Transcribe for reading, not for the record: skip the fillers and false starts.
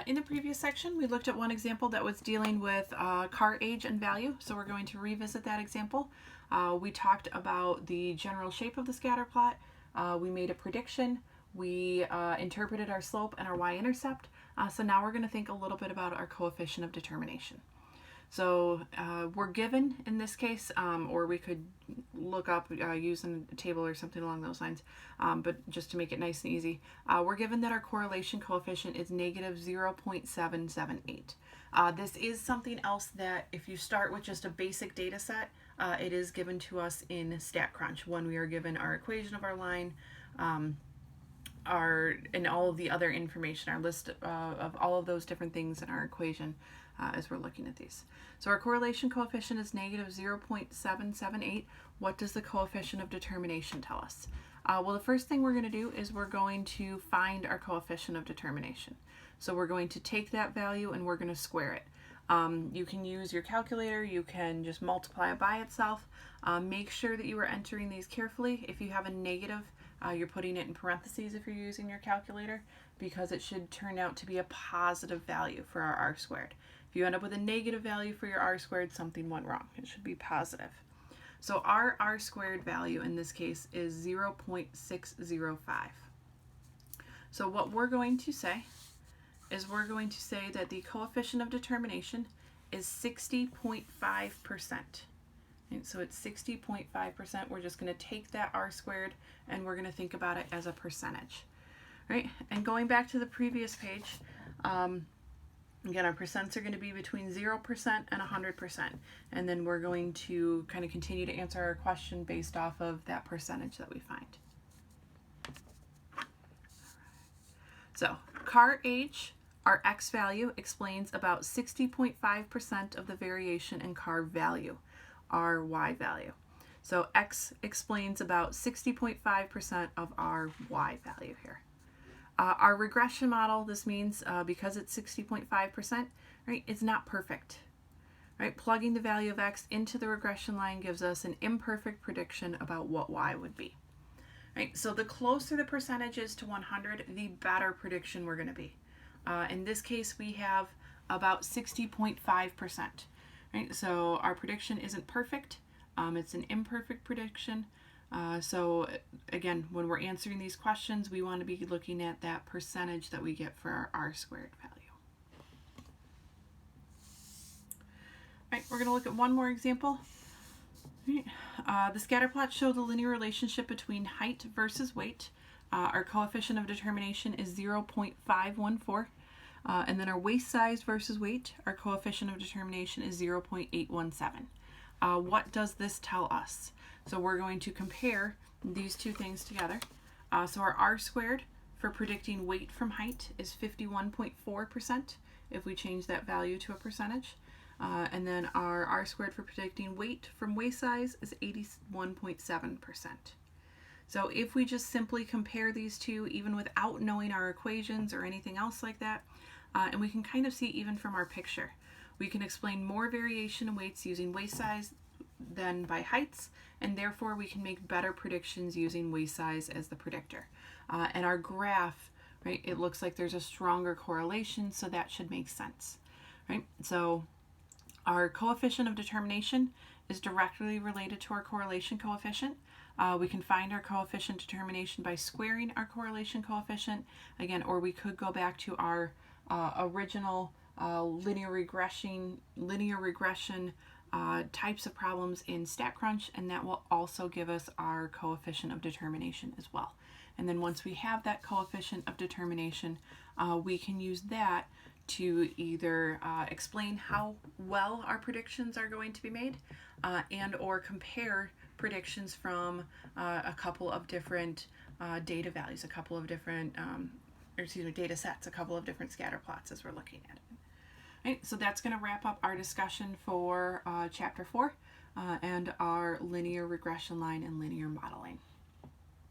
In the previous section, we looked at one example that was dealing with car age and value, so we're going to revisit that example. We talked about the general shape of the scatter plot. We made a prediction. We interpreted our slope and our y-intercept. So now we're going to think a little bit about our coefficient of determination. So we're given in this case, or we could look up using a table or something along those lines, but just to make it nice and easy, we're given that our correlation coefficient is negative 0.778. This is something else that if you start with just a basic data set, it is given to us in StatCrunch when we are given our equation of our line, and all of the other information, our list of all of those different things in our equation as we're looking at these. So our correlation coefficient is negative 0.778. What does the coefficient of determination tell us? Well, the first thing we're going to do is we're going to find our coefficient of determination. So we're going to take that value and we're going to square it. You can use your calculator, you can just multiply it by itself. Make sure that you are entering these carefully. If you have a negative, you're putting it in parentheses if you're using your calculator, because it should turn out to be a positive value for our r squared. If you end up with a negative value for your r squared, something went wrong. It should be positive. So our r squared value in this case is 0.605. So what we're going to say is we're going to say that the coefficient of determination is 60.5%. So it's 60.5%. We're just going to take that r squared and we're going to think about it as a percentage. Right? And going back to the previous page, again, our percents are going to be between 0% and 100%. And then we're going to kind of continue to answer our question based off of that percentage that we find. So car age, our x value, explains about 60.5% of the variation in car value, our y value. So x explains about 60.5% of our y value here. Our regression model, this means because it's 60.5%, right, it's not perfect. Right? Plugging the value of x into the regression line gives us an imperfect prediction about what y would be. Right? So the closer the percentage is to 100, the better prediction we're going to be. In this case, we have about 60.5%. Right? So our prediction isn't perfect. It's an imperfect prediction. So again, when we're answering these questions, we want to be looking at that percentage that we get for our r squared value. All right, we're going to look at one more example. Right. The scatter plots show the linear relationship between height versus weight. Our coefficient of determination is 0.514. And then our waist size versus weight, our coefficient of determination is 0.817. What does this tell us? So we're going to compare these two things together. So our r squared for predicting weight from height is 51.4% if we change that value to a percentage. And then our r squared for predicting weight from waist size is 81.7%. So if we just simply compare these two, even without knowing our equations or anything else like that, and we can kind of see even from our picture, we can explain more variation in weights using waist size than by heights, and therefore we can make better predictions using waist size as the predictor. And our graph, right, it looks like there's a stronger correlation, so that should make sense. Right? So our coefficient of determination is directly related to our correlation coefficient. We can find our coefficient determination by squaring our correlation coefficient, again, or we could go back to our original linear regression types of problems in StatCrunch, and that will also give us our coefficient of determination as well. And then once we have that coefficient of determination, we can use that to either explain how well our predictions are going to be made and or compare predictions from a couple of different data values, a couple of different data sets, a couple of different scatter plots as we're looking at it. Right, so that's going to wrap up our discussion for Chapter 4 and our linear regression line and linear modeling.